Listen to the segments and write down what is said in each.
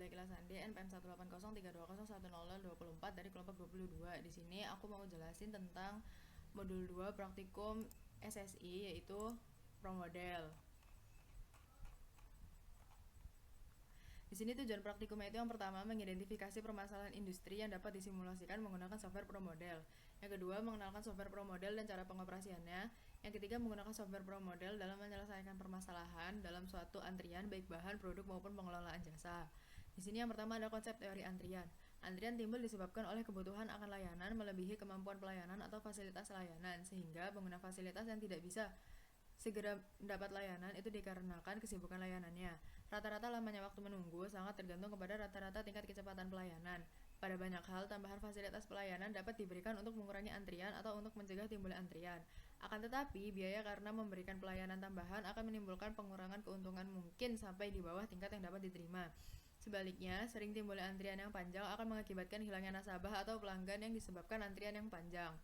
Angela Kilasandi NPM 18032010024 dari kelompok 22. Di sini aku mau jelasin tentang modul 2 praktikum SSI, yaitu promodel. Di sini tujuan praktikumnya itu yang pertama mengidentifikasi permasalahan industri yang dapat disimulasikan menggunakan software promodel. Yang kedua, mengenalkan software promodel dan cara pengoperasiannya. Yang ketiga, menggunakan software promodel dalam menyelesaikan permasalahan dalam suatu antrian baik bahan, produk maupun pengelolaan jasa. Di sini yang pertama ada konsep teori antrian. Antrian timbul disebabkan oleh kebutuhan akan layanan melebihi kemampuan pelayanan atau fasilitas layanan, sehingga pengguna fasilitas yang tidak bisa segera mendapat layanan itu dikarenakan kesibukan layanannya. Rata-rata lamanya waktu menunggu sangat tergantung kepada rata-rata tingkat kecepatan pelayanan. Pada banyak hal, tambahan fasilitas pelayanan dapat diberikan untuk mengurangi antrian atau untuk mencegah timbulnya antrian. Akan tetapi, biaya karena memberikan pelayanan tambahan akan menimbulkan pengurangan keuntungan mungkin sampai di bawah tingkat yang dapat diterima. Sebaliknya, sering timbulnya antrian yang panjang akan mengakibatkan hilangnya nasabah atau pelanggan yang disebabkan antrian yang panjang.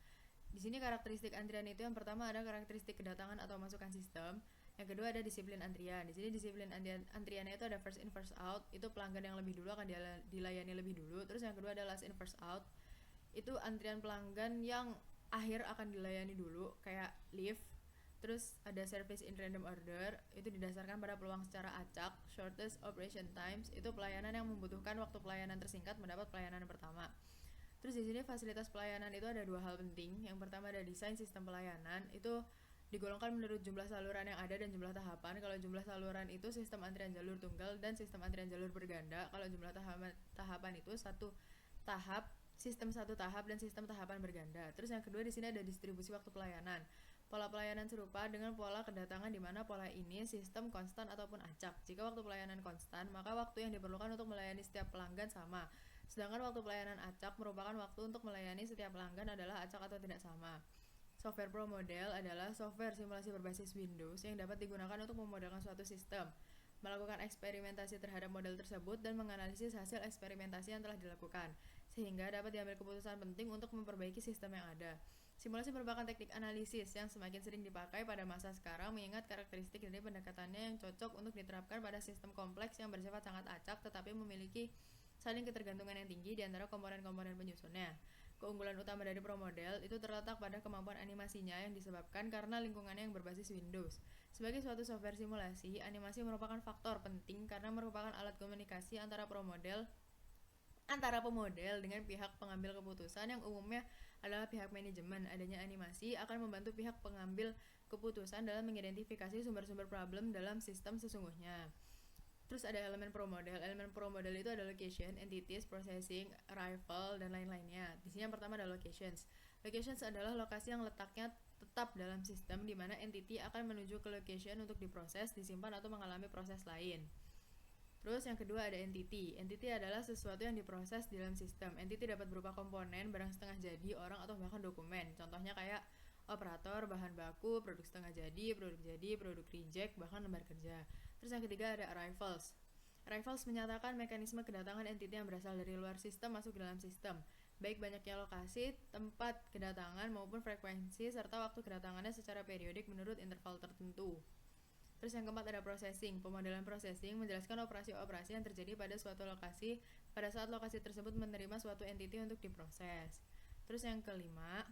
Di sini karakteristik antrian itu yang pertama ada karakteristik kedatangan atau masukan sistem. Yang kedua ada disiplin antrian. Di sini disiplin antriannya itu ada first in first out, itu pelanggan yang lebih dulu akan dilayani lebih dulu. Terus yang kedua ada last in first out, itu antrian pelanggan yang akhir akan dilayani dulu, kayak lift. Terus ada service in random order, itu didasarkan pada peluang secara acak. Shortest operation times, itu pelayanan yang membutuhkan waktu pelayanan tersingkat mendapat pelayanan yang pertama. Terus di sini fasilitas pelayanan itu ada dua hal penting. Yang pertama ada desain sistem pelayanan, itu digolongkan menurut jumlah saluran yang ada dan jumlah tahapan. Kalau jumlah saluran itu sistem antrian jalur tunggal dan sistem antrian jalur berganda. Kalau jumlah tahapan itu satu tahap, sistem satu tahap dan sistem tahapan berganda. Terus yang kedua di sini ada distribusi waktu pelayanan. Pola pelayanan serupa dengan pola kedatangan, di mana pola ini sistem konstan ataupun acak. Jika waktu pelayanan konstan, maka waktu yang diperlukan untuk melayani setiap pelanggan sama. Sedangkan waktu pelayanan acak merupakan waktu untuk melayani setiap pelanggan adalah acak atau tidak sama. Software promodel adalah software simulasi berbasis Windows yang dapat digunakan untuk memodelkan suatu sistem, melakukan eksperimentasi terhadap model tersebut, dan menganalisis hasil eksperimentasi yang telah dilakukan, sehingga dapat diambil keputusan penting untuk memperbaiki sistem yang ada. Simulasi merupakan teknik analisis yang semakin sering dipakai pada masa sekarang, mengingat karakteristik dari pendekatannya yang cocok untuk diterapkan pada sistem kompleks yang bersifat sangat acak tetapi memiliki saling ketergantungan yang tinggi di antara komponen-komponen penyusunnya. Keunggulan utama dari promodel itu terletak pada kemampuan animasinya yang disebabkan karena lingkungannya yang berbasis Windows. Sebagai suatu software simulasi, animasi merupakan faktor penting karena merupakan alat komunikasi antara pemodel dengan pihak pengambil keputusan yang umumnya adalah pihak manajemen. Adanya animasi akan membantu pihak pengambil keputusan dalam mengidentifikasi sumber-sumber problem dalam sistem sesungguhnya. Terus ada elemen promodel. Elemen promodel itu ada location, entities, processing, arrival, dan lain-lainnya. Di sini yang pertama ada locations. Locations adalah lokasi yang letaknya tetap dalam sistem, di mana entity akan menuju ke location untuk diproses, disimpan, atau mengalami proses lain. Terus yang kedua ada entity. Entity adalah sesuatu yang diproses di dalam sistem. Entity dapat berupa komponen, barang setengah jadi, orang, atau bahkan dokumen. Contohnya kayak operator, bahan baku, produk setengah jadi, produk reject, bahkan lembar kerja. Terus yang ketiga ada arrivals. Arrivals menyatakan mekanisme kedatangan entity yang berasal dari luar sistem masuk ke dalam sistem, baik banyaknya lokasi, tempat kedatangan, maupun frekuensi, serta waktu kedatangannya secara periodik menurut interval tertentu. Terus yang keempat ada processing. Pemodelan processing menjelaskan operasi-operasi yang terjadi pada suatu lokasi pada saat lokasi tersebut menerima suatu entity untuk diproses. Terus yang kelima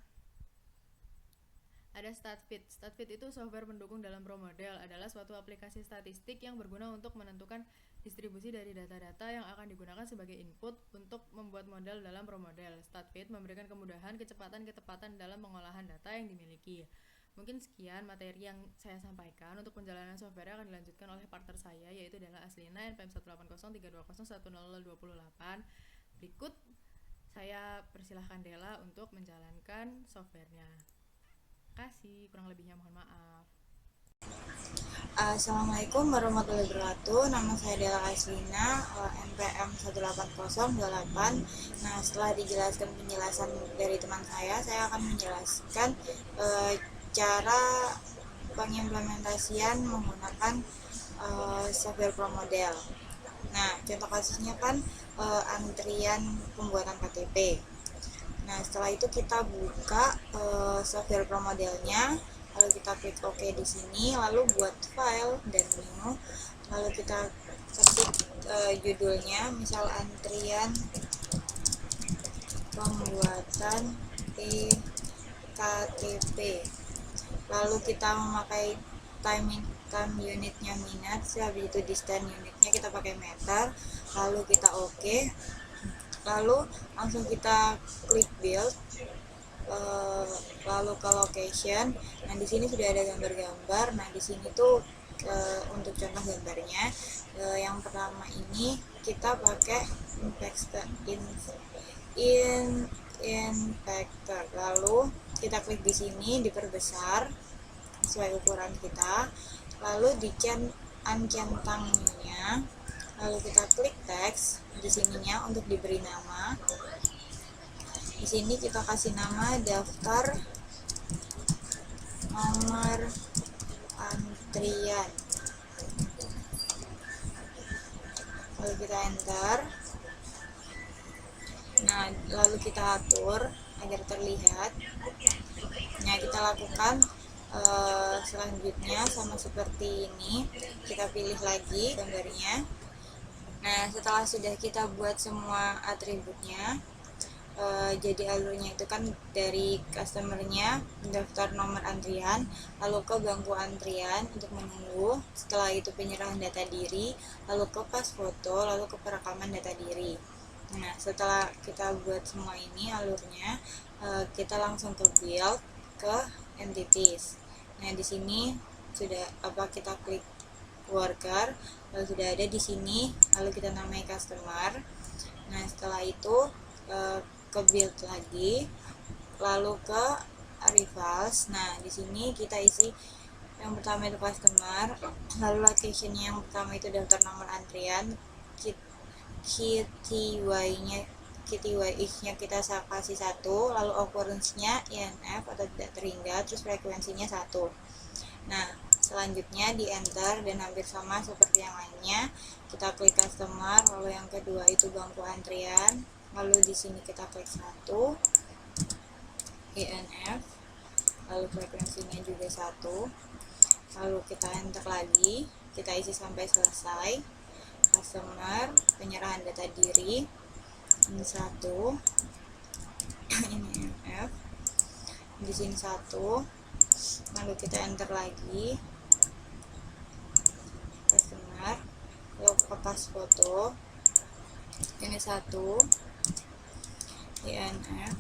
ada StatFit. StatFit itu software pendukung dalam promodel, adalah suatu aplikasi statistik yang berguna untuk menentukan distribusi dari data-data yang akan digunakan sebagai input untuk membuat model dalam promodel. StatFit memberikan kemudahan, kecepatan, ketepatan dalam pengolahan data yang dimiliki. Mungkin sekian materi yang saya sampaikan. Untuk penjalanan software akan dilanjutkan oleh partner saya, yaitu adalah Aslina NPM 18032010028. Berikut saya persilahkan Dela untuk menjalankan softwarenya. Kasih, kurang lebihnya mohon maaf. Assalamualaikum warahmatullahi wabarakatuh. Nama saya Dela Aslina, NPM 18028. Nah, setelah dijelaskan penjelasan dari teman saya akan menjelaskan cara pengimplementasian menggunakan software promodel. Nah, contoh kasusnya kan antrian pembuatan KTP. Nah, setelah itu kita buka software promodelnya. lalu kita klik OK di sini, lalu buat file dan new, lalu kita ketik judulnya, misal antrian pembuatan iktp, lalu kita memakai time unitnya minute, habis itu distance unitnya kita pakai meter, lalu kita OK, lalu langsung kita klik build, lalu ke location. Nah di sini sudah ada gambar-gambar. Nah di sini tuh untuk contoh gambarnya, yang pertama ini kita pakai impactor, lalu kita klik di sini diperbesar sesuai ukuran kita, lalu uncentangnya, lalu kita klik teks di sininya untuk diberi nama. Di sini kita kasih nama daftar nomor antrian, lalu kita enter. Nah lalu kita atur agar terlihat. Nah kita lakukan selanjutnya sama seperti ini, kita pilih lagi gambarnya. Nah setelah sudah kita buat semua atributnya, jadi alurnya itu kan dari customernya daftar nomor antrian, lalu ke bangku antrian untuk menunggu, setelah itu penyerahan data diri, lalu ke pas foto, lalu ke perekaman data diri. Nah setelah kita buat semua ini alurnya, kita langsung ke build, ke entities. Nah di sini sudah kita klik worker, lalu sudah ada di sini, lalu kita namai customer. Nah setelah itu ke build lagi, lalu ke arrivals. Nah di sini kita isi yang pertama itu customer, lalu locationnya yang pertama itu daftar nomor antrian, KTY-nya kita kasih 1, lalu occurrence-nya INF atau tidak terhingga, terus frekuensinya 1. Nah selanjutnya di enter dan hampir sama seperti yang lainnya, kita klik customer, lalu yang kedua itu bangku antrian, lalu di sini kita klik 1 INF, lalu frekuensinya juga 1, lalu kita enter lagi, kita isi sampai selesai. Customer, penyerahan data diri, ini 1, ini INF, di sini 1, lalu kita enter lagi, customer, lalu ke pas foto, ini 1 INF,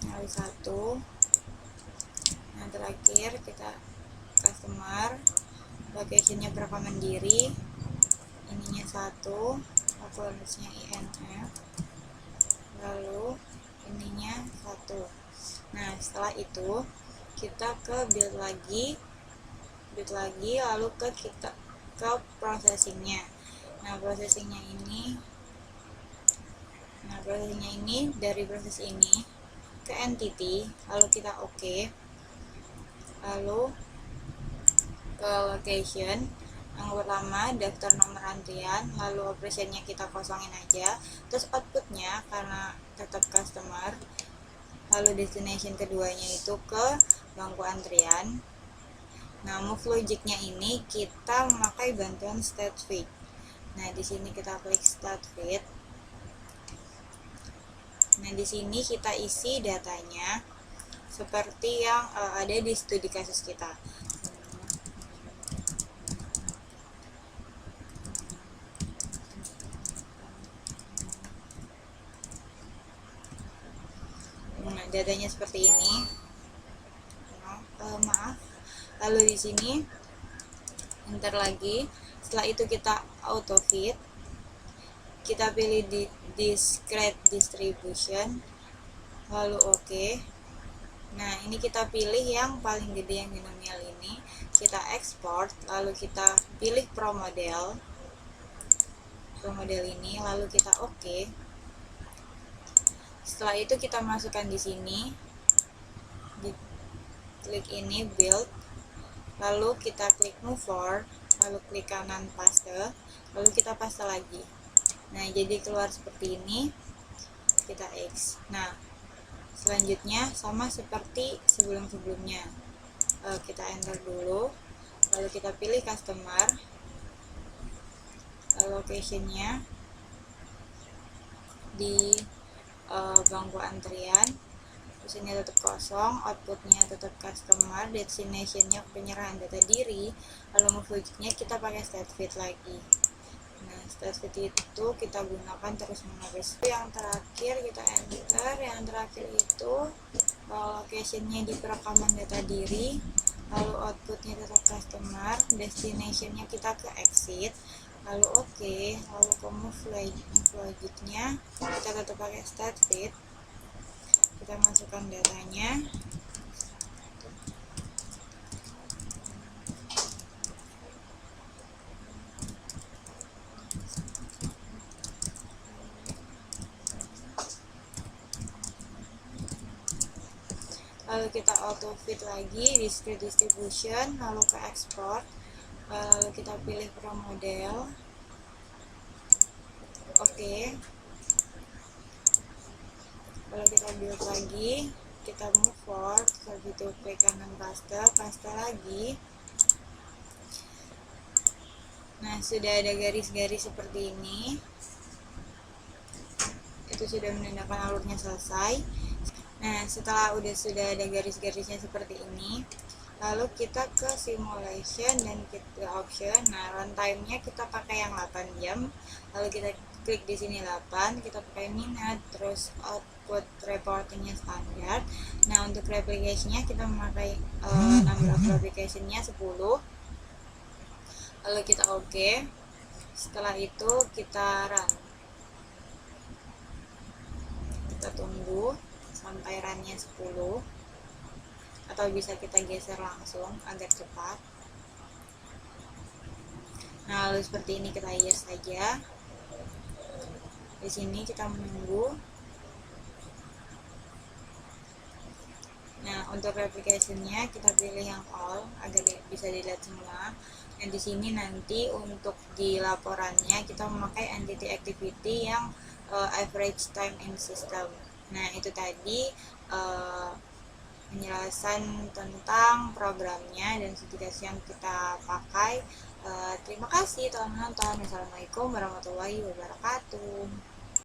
lalu 1. Nah terakhir kita customer, locationnya perekaman diri, ininya 1, occurrence-nya INF, lalu ininya 1. Nah setelah itu kita ke build lagi, lalu ke processingnya. Nah processingnya ini dari proses ini ke entity, lalu kita OK, lalu ke location. Yang pertama daftar nomor antrian, lalu operationnya kita kosongin aja, terus outputnya karena tetap customer, lalu destination keduanya itu ke bangku antrian. Nah move logicnya ini kita memakai bantuan StatFit. Nah di sini kita klik StatFit. Nah di sini kita isi datanya seperti yang ada di studi kasus kita. Nah, datanya seperti ini. Maaf. Lalu di sini enter lagi. Setelah itu kita auto fit. Kita pilih di discrete distribution. Lalu OK. Nah, ini kita pilih yang paling gede yang binomial ini. Kita export, lalu kita pilih pro model ini, lalu kita OK. Setelah itu kita masukkan di sini, di klik ini build, lalu kita klik move forward, lalu klik kanan paste, lalu kita paste lagi. Nah jadi keluar seperti ini, kita X. Nah selanjutnya sama seperti sebelum-sebelumnya, kita enter dulu, lalu kita pilih customer, location-nya di bangku antrian, terus ini tetap kosong, outputnya tetap customer, destination-nya penyerahan data diri, lalu move logicnya kita pakai state feed lagi. Nah, state feed itu kita gunakan terus menerus. Yang terakhir kita enter, yang terakhir itu location-nya di perekaman data diri, lalu outputnya tetap customer, destination-nya kita ke exit, lalu oke, lalu ke move logicnya kita tetap pakai state feed, kita masukkan datanya, lalu kita auto fit lagi, discrete distribution, lalu ke export, lalu kita pilih pro model, oke. Lalu kita build lagi, kita move forward, begitu ke kanan paste lagi. Nah, sudah ada garis-garis seperti ini, itu sudah menandakan alurnya selesai. Nah, setelah sudah ada garis-garisnya seperti ini, lalu kita ke simulation dan kita option. Nah, runtime-nya kita pakai yang 8 jam. Lalu kita klik di sini 8, kita pakai minute, terus output reportingnya standar. Nah, untuk replication-nya kita memakai number of replication-nya 10. Lalu kita oke. Setelah itu kita run. Kita tunggu sampai runnya 10, atau bisa kita geser langsung agar cepat. Nah, lalu seperti ini kita yes saja. Di sini kita menunggu. Nah, untuk replication-nya kita pilih yang all agar bisa dilihat semua. Dan di sini nanti untuk di laporannya kita memakai entity activity yang average time in system. Nah, itu tadi penjelasan tentang programnya dan sertifikasi yang kita pakai. Terima kasih telah menonton. Wassalamualaikum warahmatullahi wabarakatuh.